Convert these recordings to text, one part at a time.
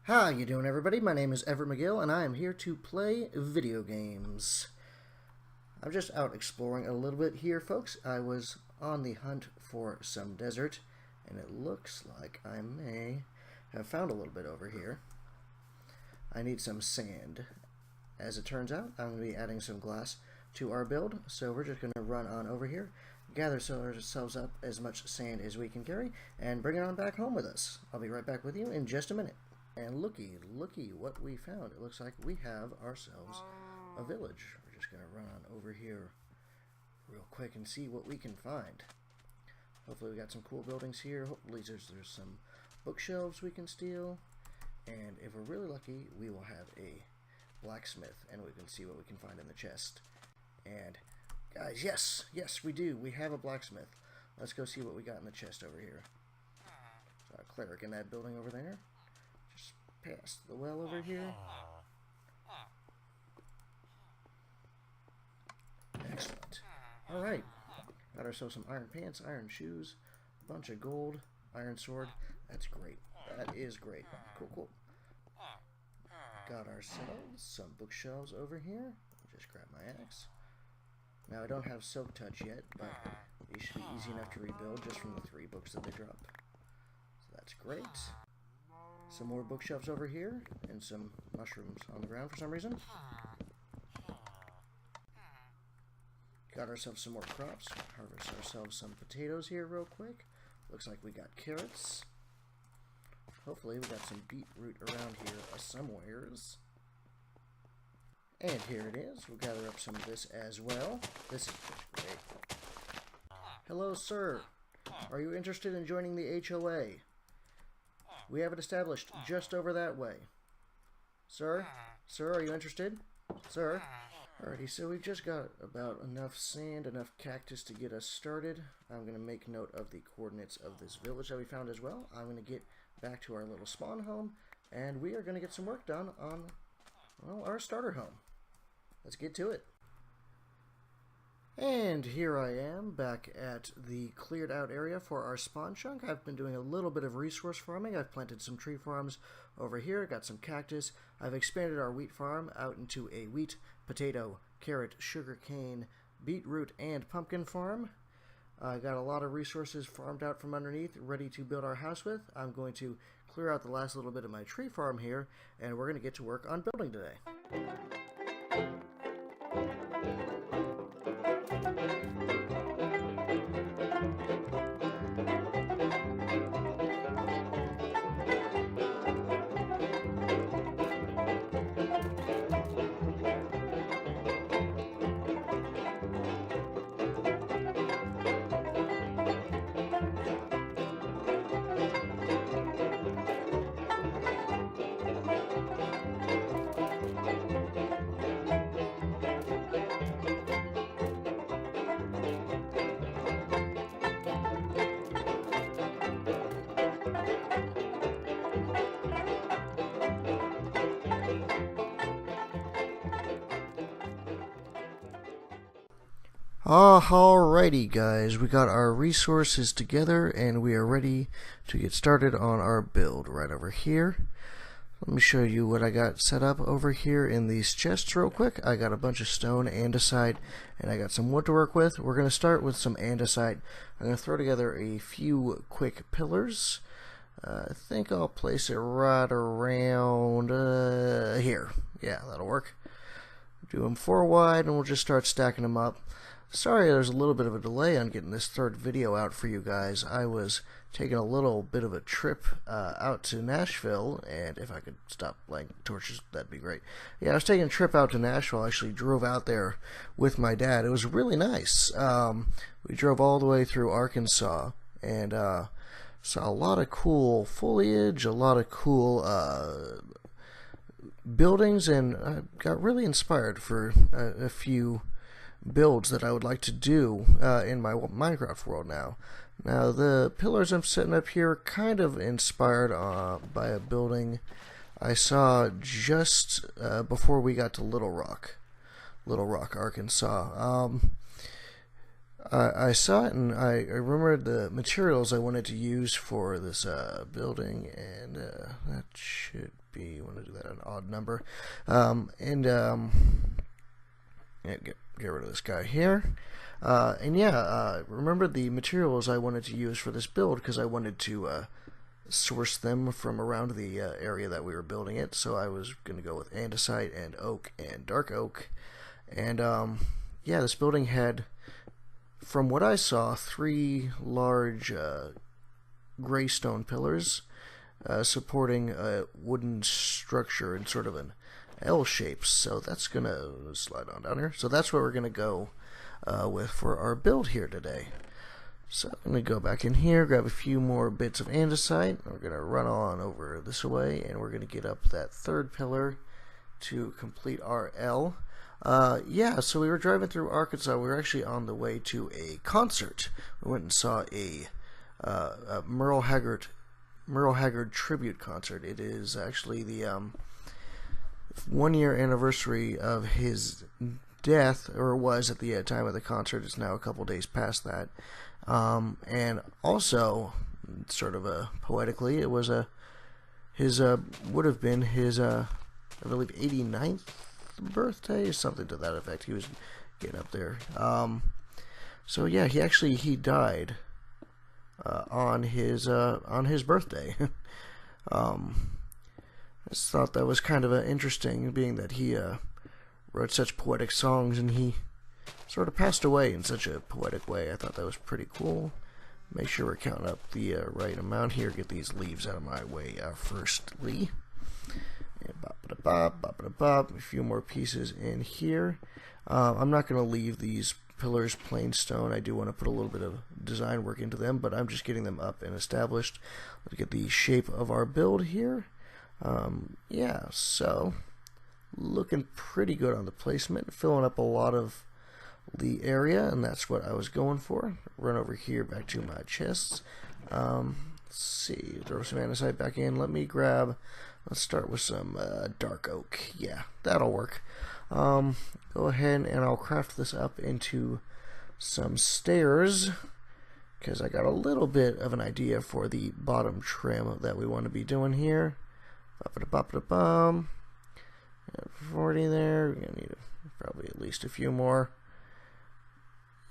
How you doing, everybody? My name is Everett McGill, and I am here to play video games. I'm just out exploring a little bit here, folks. I was on the hunt for some desert, and it looks like I may have found a little bit over here. I need some sand. As it turns out, I'm going to be adding some glass to our build, so we're just going to run on over here, gather ourselves up as much sand as we can carry, and bring it on back home with us. I'll be right back with you in just a minute. And looky what we found. It looks like we have ourselves a village. We're just going to run on over here real quick and see what we can find. Hopefully we got some cool buildings here. Hopefully there's some bookshelves we can steal. And if we're really lucky, we will have a blacksmith and we can see what we can find in the chest. And guys, yes we do. We have a blacksmith. Let's go see what we got in the chest over here. A cleric in that building over there. Past the well over here. Excellent. Alright. Got ourselves some iron pants, iron shoes, a bunch of gold, iron sword. That's great. That is great. Cool. Got ourselves some bookshelves over here. Just grab my axe. Now I don't have silk touch yet, but these should be easy enough to rebuild just from the 3 books that they drop. So that's great. Some more bookshelves over here, and some mushrooms on the ground for some reason. Got ourselves some more crops. Harvest ourselves some potatoes here real quick. Looks like we got carrots. Hopefully we got some beetroot around here somewheres. And here it is. We'll gather up some of this as well. This is just great. Hello, sir. Are you interested in joining the HOA? We have it established just over that way. Sir? Sir, are you interested? Sir? Alrighty, so we've just got about enough sand, enough cactus to get us started. I'm going to make note of the coordinates of this village that we found as well. I'm going to get back to our little spawn home, and we are going to get some work done on, well, our starter home. Let's get to it. And here I am back at the cleared out area for our spawn chunk. I've been doing a little bit of resource farming. I've planted some tree farms over here, got some cactus. I've expanded our wheat farm out into a wheat, potato, carrot, sugar cane, beetroot, and pumpkin farm. I got a lot of resources farmed out from underneath, ready to build our house with. I'm going to clear out the last little bit of my tree farm here, and we're going to get to work on building today. Alrighty guys, we got our resources together and we are ready to get started on our build right over here. Let me show you what I got set up over here in these chests real quick. I got a bunch of stone, andesite, and I got some wood to work with. We're going to start with some andesite. I'm going to throw together a few quick pillars. I think I'll place it right around here. Yeah, that'll work. Do them 4 wide and we'll just start stacking them up. Sorry there's a little bit of a delay on getting this third video out for you guys. I was taking a little bit of a trip out to Nashville, and if I could stop lighting torches, that'd be great. Yeah, I was taking a trip out to Nashville. I actually drove out there with my dad. It was really nice. We drove all the way through Arkansas, and saw a lot of cool foliage, a lot of cool buildings, and I got really inspired for a few builds that I would like to do in my Minecraft world now. Now the pillars I'm setting up here are kind of inspired by a building I saw just before we got to Little Rock, Arkansas. I saw it and I remembered the materials I wanted to use for this building, and that should be, I want to do that an odd number, yeah, get rid of this guy here. Remember the materials I wanted to use for this build because I wanted to source them from around the area that we were building it. So I was going to go with andesite and oak and dark oak. And yeah, this building had, from what I saw, 3 large gray stone pillars supporting a wooden structure in sort of an L shape. So that's going to slide on down here. So that's what we're going to go with for our build here today. So I'm going to go back in here, grab a few more bits of andesite. We're going to run on over this way, and we're going to get up that 3rd pillar to complete our L. Yeah, so we were driving through Arkansas. We were actually on the way to a concert. We went and saw a Merle Haggard tribute concert. It is actually the 1-year anniversary of his death, or was at the time of the concert. It's now a couple days past that. And also, sort of poetically, it was would have been his I believe 89th birthday, something to that effect. He was getting up there. So yeah, he died on his birthday. I just thought that was kind of interesting, being that he wrote such poetic songs and he sort of passed away in such a poetic way. I thought that was pretty cool. Make sure we're counting up the right amount here. Get these leaves out of my way firstly. And bop-a-da-bop, bop-a-da-bop. A few more pieces in here. I'm not going to leave these pillars plain stone. I do want to put a little bit of design work into them, but I'm just getting them up and established. Let's get the shape of our build here. Yeah, so looking pretty good on the placement. Filling up a lot of the area, and that's what I was going for. Run over here back to my chests. Let's see, throw some andesite back in. Let's start with some dark oak. Yeah, that'll work. Go ahead and I'll craft this up into some stairs, because I got a little bit of an idea for the bottom trim that we want to be doing here. Bop-a-da-bop-a-da-bum. 40 there. We're going to need probably at least a few more.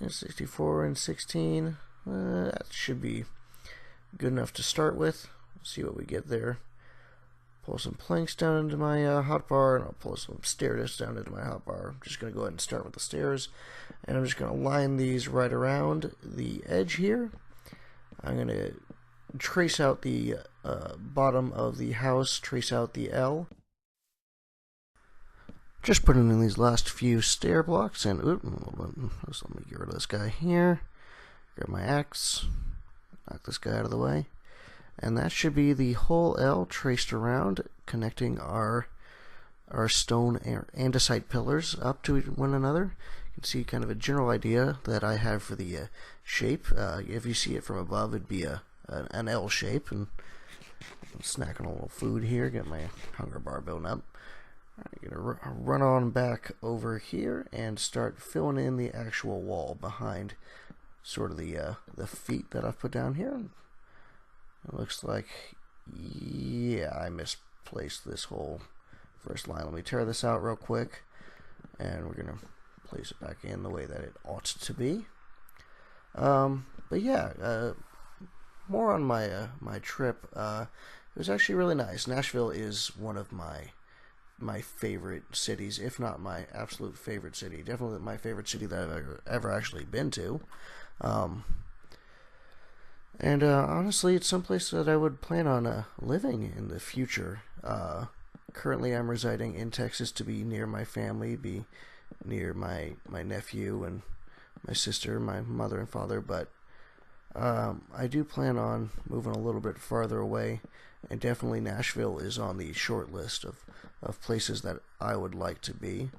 64 and 16. That should be good enough to start with. See what we get there. Pull some planks down into my hotbar, and I'll pull some stairs down into my hotbar. I'm just going to go ahead and start with the stairs, and I'm just going to line these right around the edge here. I'm going to trace out the bottom of the house, trace out the L. Just putting in these last few stair blocks, and let me get rid of this guy here. Grab my axe, knock this guy out of the way, and that should be the whole L traced around, connecting our stone andesite pillars up to one another. You can see kind of a general idea that I have for the shape. If you see it from above, it'd be an L shape. And I'm snacking a little food here, get my hunger bar building up. I'm going to run on back over here and start filling in the actual wall behind sort of the feet that I've put down here. It looks like, yeah, I misplaced this whole first line. Let me tear this out real quick, and we're going to place it back in the way that it ought to be. But yeah, more on my trip. It was actually really nice. Nashville is one of my favorite cities, if not my absolute favorite city. Definitely my favorite city that I've ever actually been to. And honestly, it's someplace that I would plan on living in the future. Currently, I'm residing in Texas to be near my family, be near my nephew and my sister, my mother and father, but I do plan on moving a little bit farther away, and definitely Nashville is on the short list of places that I would like to be.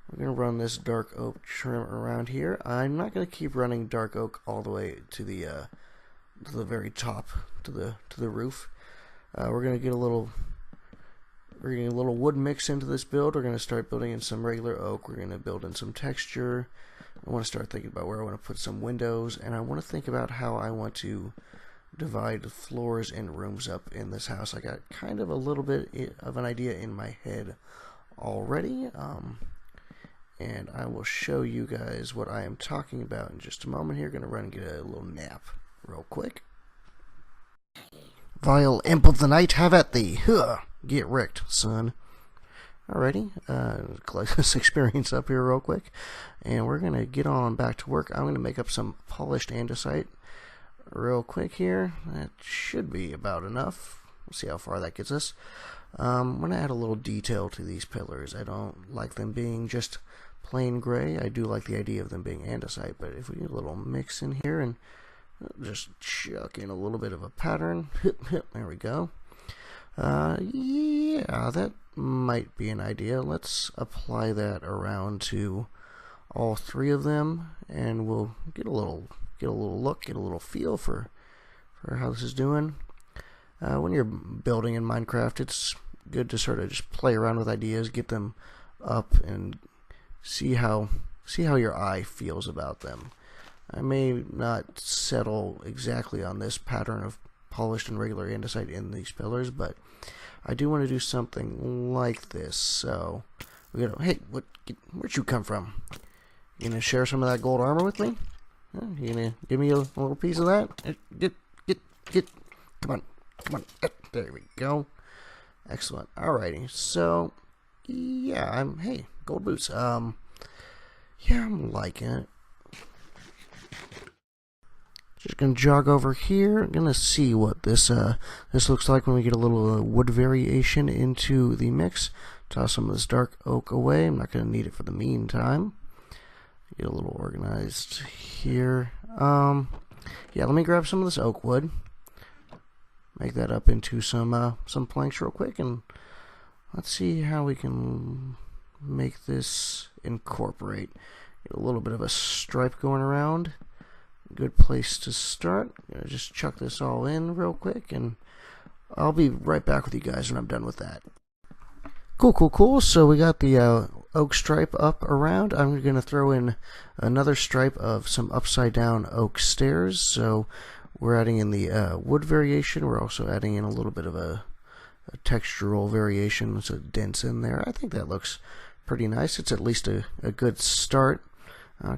We're going to run this dark oak trim around here. I'm not going to keep running dark oak all the way to the very top, to the roof. We're going to get a little wood mix into this build. We're going to start building in some regular oak. We're going to build in some texture. I want to start thinking about where I want to put some windows, and I want to think about how I want to divide floors and rooms up in this house. I got kind of a little bit of an idea in my head already, and I will show you guys what I am talking about in just a moment here. Gonna run and get a little nap real quick. Vile imp of the night, have at thee. Huh. Get wrecked, son. Alrighty, collect this experience up here real quick, and we're gonna get on back to work. I'm gonna make up some polished andesite real quick here. That should be about enough. We'll see how far that gets us. I'm gonna add a little detail to these pillars. I don't like them being just plain gray. I do like the idea of them being andesite, but if we get a little mix in here and just chuck in a little bit of a pattern, there we go. Yeah, that might be an idea. Let's apply that around to all three of them, and we'll get a little look, get a little feel for how this is doing. When you're building in Minecraft, it's good to sort of just play around with ideas, get them up, and see how your eye feels about them. I may not settle exactly on this pattern of polished and regular andesite in these pillars, but I do want to do something like this. So we're gonna, hey, where'd you come from? You gonna share some of that gold armor with me? You gonna give me a little piece of that? Get, come on, there we go. Excellent. Alrighty, so yeah, hey, gold boots. Yeah, I'm liking it. Just gonna jog over here. Gonna see what this looks like when we get a little wood variation into the mix. Toss some of this dark oak away. I'm not gonna need it for the meantime. Get a little organized here. Yeah, let me grab some of this oak wood. Make that up into some planks real quick, and let's see how we can make this incorporate. Get a little bit of a stripe going around. Good place to start. Gonna just chuck this all in real quick, and I'll be right back with you guys when I'm done with that. Cool. So we got the oak stripe up around. I'm gonna throw in another stripe of some upside down oak stairs. So we're adding in the wood variation. We're also adding in a little bit of a textural variation, so dents in there. I think that looks pretty nice. It's at least a good start.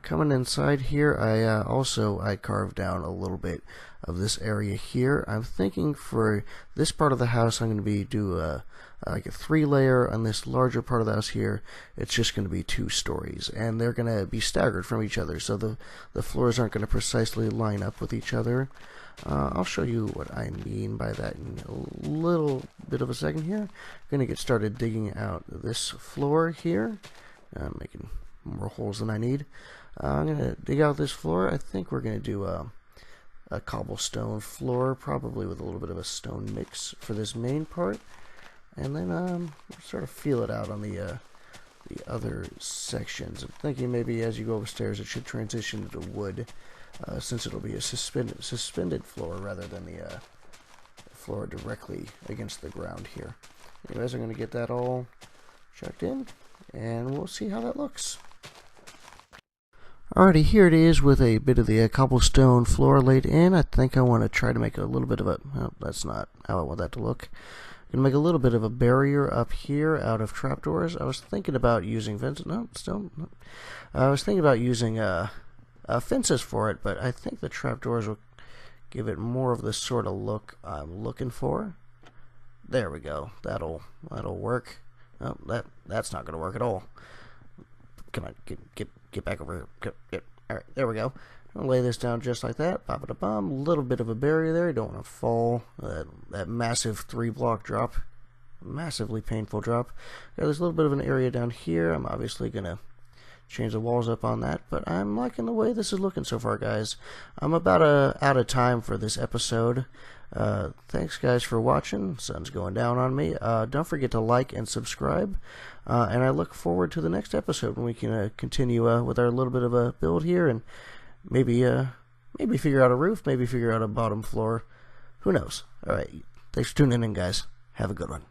Coming inside here, I carved down a little bit of this area here. I'm thinking for this part of the house, I'm going to do like a 3-layer. On this larger part of the house here, it's just going to be 2 stories, and they're going to be staggered from each other, so the floors aren't going to precisely line up with each other. I'll show you what I mean by that in a little bit of a second here. I'm going to get started digging out this floor here, making more holes than I need. I'm going to dig out this floor. I think we're going to do a cobblestone floor, probably with a little bit of a stone mix for this main part, and then sort of feel it out on the other sections. I'm thinking maybe as you go upstairs it should transition to wood, since it'll be a suspended floor rather than the floor directly against the ground here. Anyways, I'm going to get that all chucked in, and we'll see how that looks. Alrighty, here it is with a bit of the cobblestone floor laid in. I think I want to try to make a little bit of a... Oh, that's not how I want that to look. I'm going to make a little bit of a barrier up here out of trapdoors. I was thinking about using I was thinking about using fences for it, but I think the trapdoors will give it more of the sort of look I'm looking for. There we go. That'll work. Oh, that's not going to work at all. Come on, get back over here. Alright, there we go. I'm going to lay this down just like that. Pop it a bomb. A little bit of a barrier there. You don't want to fall. That massive 3-block drop. Massively painful drop. Got this little bit of an area down here. I'm obviously going to change the walls up on that, but I'm liking the way this is looking so far, guys. I'm about out of time for this episode. Thanks, guys, for watching. Sun's going down on me. Don't forget to like and subscribe, and I look forward to the next episode when we can continue with our little bit of a build here, and maybe figure out a roof, maybe figure out a bottom floor. Who knows? Alright, thanks for tuning in, guys. Have a good one.